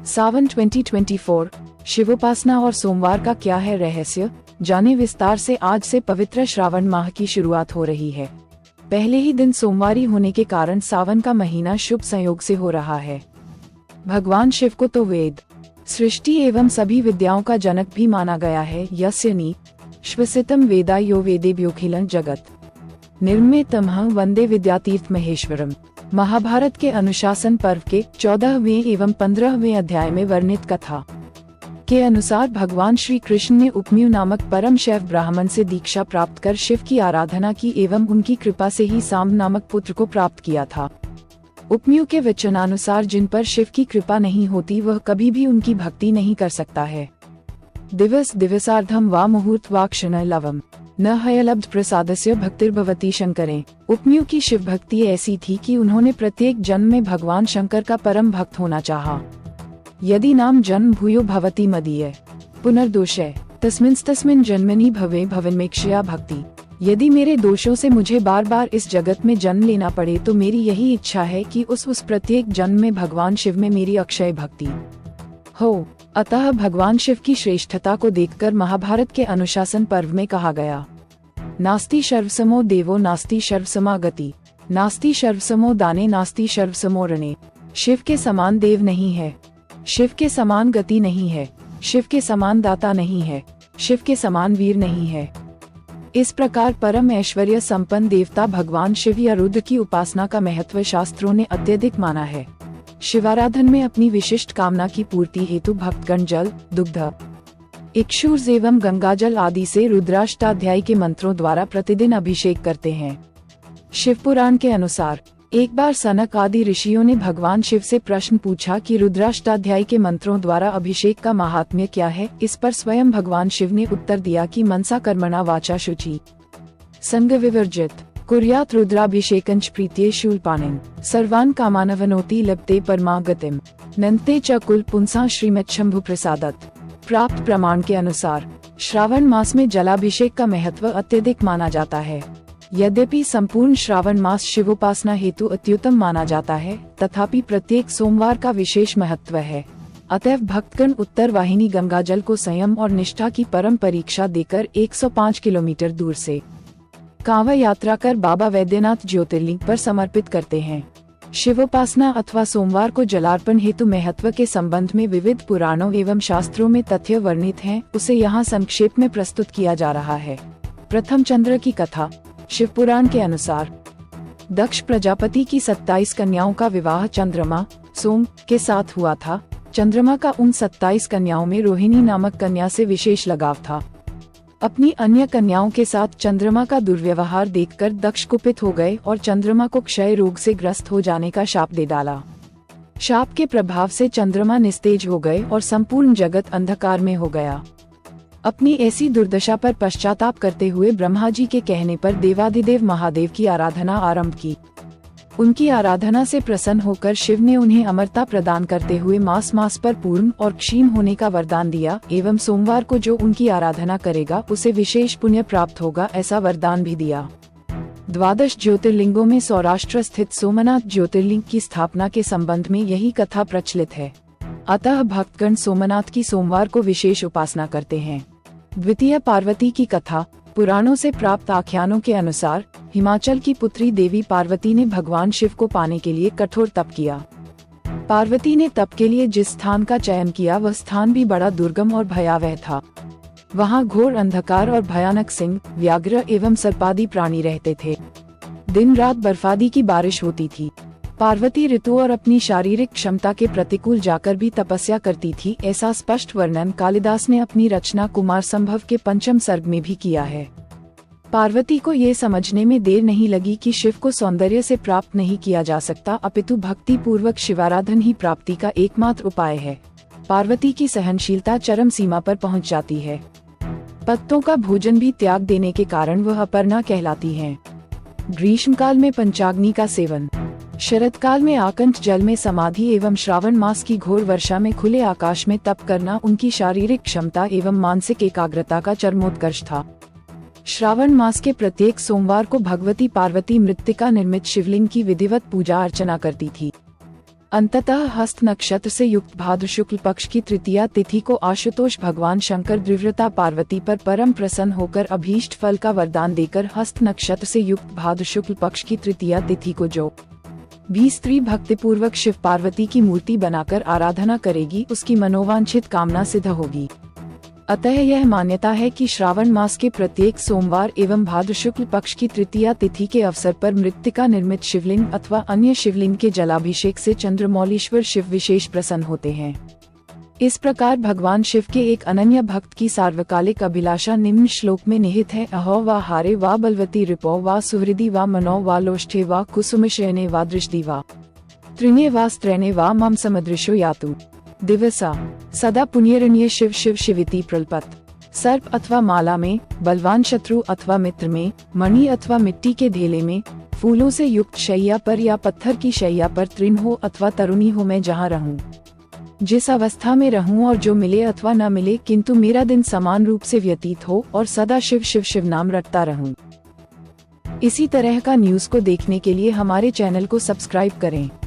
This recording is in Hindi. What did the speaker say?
सावन 2024 शिवोपासना और सोमवार का क्या है रहस्य, जाने विस्तार से। आज से पवित्र श्रावण माह की शुरुआत हो रही है। पहले ही दिन सोमवारी होने के कारण सावन का महीना शुभ संयोग से हो रहा है। भगवान शिव को तो वेद, सृष्टि एवं सभी विद्याओं का जनक भी माना गया है। यस्य श्वसितम वेदा यो वेदेभ्योऽखिलं जगत निर्मितमः वंदे विद्यातीर्थ महेश्वरम। महाभारत के अनुशासन पर्व के 14वें एवं 15वें अध्याय में वर्णित कथा के अनुसार भगवान श्री कृष्ण ने उपमन्यु नामक परम शैव ब्राह्मण से दीक्षा प्राप्त कर शिव की आराधना की एवं उनकी कृपा से ही सांब नामक पुत्र को प्राप्त किया था। उपमन्यु के वचनानुसार जिन पर शिव की कृपा नहीं होती वह कभी भी उनकी भक्ति नहीं कर सकता है। दिवस दिवसार्धम वा मुहूर्त वा क्षण लवम न हयलब्ध प्रसादस्य भक्तिर्भवती शंकरें। उपमन्यु की शिव भक्ति ऐसी थी कि उन्होंने प्रत्येक जन्म में भगवान शंकर का परम भक्त होना चाहा। यदि नाम जन्म भूयो भवती मदीय पुनर्दोषे तस्मिन् जन्मनि भवे भवन्मेक्षया भक्ति। यदि मेरे दोषों से मुझे बार बार इस जगत में जन्म लेना पड़े तो मेरी यही इच्छा है कि उस प्रत्येक जन्म में भगवान शिव में मेरी अक्षय भक्ति हो। अतः भगवान शिव की श्रेष्ठता को देखकर महाभारत के अनुशासन पर्व में कहा गया, नास्ति सर्वसमो देवो नास्ति सर्वसमा गति, नास्ति सर्वसमो दाने नास्ति सर्वसमो रणे। शिव के समान देव नहीं है, शिव के समान गति नहीं है, शिव के समान दाता नहीं है, शिव के समान वीर नहीं है। इस प्रकार परम ऐश्वर्य संपन्न देवता भगवान शिव या रुद्र की उपासना का महत्व शास्त्रों ने अत्यधिक माना है। शिवाराधन में अपनी विशिष्ट कामना की पूर्ति हेतु भक्तगण जल, दुग्ध, इक्षुर एवं गंगाजल आदि से रुद्राष्टाध्यायी के मंत्रों द्वारा प्रतिदिन अभिषेक करते हैं। शिव पुराण के अनुसार एक बार सनक आदि ऋषियों ने भगवान शिव से प्रश्न पूछा कि रुद्राष्टाध्यायी के मंत्रों द्वारा अभिषेक का महात्म्य क्या है। इस पर स्वयं भगवान शिव ने उत्तर दिया कि मनसा कर्मणा वाचा शुचि संग विवर्जित कुर्यात रुद्राभिषेकंच प्रीत्ये शूलपाणिन सर्वान् कामानवनोति लभते परमागतिम नन्ते च कुल पुंसा श्रीमच्छंभु प्रसादत। प्राप्त प्रमाण के अनुसार श्रावण मास में जलाभिषेक का महत्व अत्यधिक माना जाता है। यद्यपि संपूर्ण श्रावण मास शिवोपासना हेतु अत्युत्तम माना जाता है, तथापि प्रत्येक सोमवार का विशेष महत्व है। अतएव भक्तगण उत्तर वाहिनी गंगाजल को संयम और निष्ठा की परम परीक्षा देकर 105 किलोमीटर दूर से कांवड़ यात्रा कर बाबा वैद्यनाथ ज्योतिर्लिंग पर समर्पित करते हैं। शिवोपासना अथवा सोमवार को जलार्पण हेतु महत्व के संबंध में विविध पुराणों एवं शास्त्रों में तथ्य वर्णित हैं, उसे यहाँ संक्षेप में प्रस्तुत किया जा रहा है। प्रथम चंद्र की कथा। शिव पुराण के अनुसार दक्ष प्रजापति की 27 कन्याओं का विवाह चंद्रमा सोम के साथ हुआ था। चंद्रमा का उन 27 कन्याओं में रोहिणी नामक कन्या से विशेष लगाव था। अपनी अन्य कन्याओं के साथ चंद्रमा का दुर्व्यवहार देखकर दक्ष कुपित हो गए और चंद्रमा को क्षय रोग से ग्रस्त हो जाने का शाप दे डाला। शाप के प्रभाव से चंद्रमा निस्तेज हो गए और संपूर्ण जगत अंधकार में हो गया। अपनी ऐसी दुर्दशा पर पश्चाताप करते हुए ब्रह्मा जी के कहने पर देवाधिदेव महादेव की आराधना आरंभ की। उनकी आराधना से प्रसन्न होकर शिव ने उन्हें अमरता प्रदान करते हुए मास पर पूर्ण और क्षीण होने का वरदान दिया एवं सोमवार को जो उनकी आराधना करेगा उसे विशेष पुण्य प्राप्त होगा, ऐसा वरदान भी दिया। 12 ज्योतिर्लिंगों में सौराष्ट्र स्थित सोमनाथ ज्योतिर्लिंग की स्थापना के संबंध में यही कथा प्रचलित है। अतः भक्तगण सोमनाथ की सोमवार को विशेष उपासना करते हैं। द्वितीय पार्वती की कथा। पुराणों से प्राप्त आख्यानों के अनुसार हिमाचल की पुत्री देवी पार्वती ने भगवान शिव को पाने के लिए कठोर तप किया। पार्वती ने तप के लिए जिस स्थान का चयन किया वह स्थान भी बड़ा दुर्गम और भयावह था। वहां घोर अंधकार और भयानक सिंह, व्याघ्र एवं सर्पादि प्राणी रहते थे। दिन रात बर्फादी की बारिश होती थी। पार्वती ऋतु और अपनी शारीरिक क्षमता के प्रतिकूल जाकर भी तपस्या करती थी, ऐसा स्पष्ट वर्णन कालिदास ने अपनी रचना कुमार संभव के 5वें सर्ग में भी किया है। पार्वती को ये समझने में देर नहीं लगी कि शिव को सौंदर्य से प्राप्त नहीं किया जा सकता, अपितु भक्ति पूर्वक शिवाराधन ही प्राप्ति का एकमात्र उपाय है। पार्वती की सहनशीलता चरम सीमा पर पहुंच जाती है। पत्तों का भोजन भी त्याग देने के कारण वह अपर्णा कहलाती हैं। ग्रीष्मकाल में पंचाग्नि का सेवन, शरदकाल में आकंठ जल में समाधि एवं श्रावण मास की घोर वर्षा में खुले आकाश में तप करना उनकी शारीरिक क्षमता एवं मानसिक एकाग्रता का चरमोत्कर्ष था। श्रावण मास के प्रत्येक सोमवार को भगवती पार्वती मृत्तिका निर्मित शिवलिंग की विधिवत पूजा अर्चना करती थी। अंततः हस्त नक्षत्र से युक्त भाद्र शुक्ल पक्ष की तृतीया तिथि को आशुतोष भगवान शंकर द्रिव्रता पार्वती पर परम प्रसन्न होकर अभीष्ट फल का वरदान देकर हस्त नक्षत्र से युक्त भाद्र शुक्ल पक्ष की तृतीया तिथि को जो भी स्त्री भक्तिपूर्वक शिव पार्वती की मूर्ति बनाकर आराधना करेगी, उसकी मनोवांछित कामना सिद्ध होगी। अतः यह मान्यता है कि श्रावण मास के प्रत्येक सोमवार एवं भाद्र शुक्ल पक्ष की तृतीया तिथि के अवसर पर मृत्तिका निर्मित शिवलिंग अथवा अन्य शिवलिंग के जलाभिषेक से चंद्रमौलीश्वर शिव विशेष प्रसन्न होते हैं। इस प्रकार भगवान शिव के एक अनन्य भक्त की सार्वकालिक अभिलाषा निम्न श्लोक में निहित है। अहो वा हारे वा बलवती रिपो वा सुहृदि वा मनो वा लोष्ठे वा कुसुमशयने वा दृष्टि वा त्रिणे वा स्त्रैणे वा मम समदृशो यातु दिवसा सदा पुण्यरण्य शिव शिव शिविति प्रलपत। सर्प अथवा माला में, बलवान शत्रु अथवा मित्र में, मणि अथवा मिट्टी के ढेले में, फूलों से युक्त शैया पर या पत्थर की शैया पर तृण हो अथवा तरुणी हो, मैं जहाँ रहूं, जिस अवस्था में रहूं और जो मिले अथवा न मिले, किंतु मेरा दिन समान रूप से व्यतीत हो और सदा शिव शिव शिव नाम रटता रहूं। इसी तरह का न्यूज़ को देखने के लिए हमारे चैनल को सब्सक्राइब करें।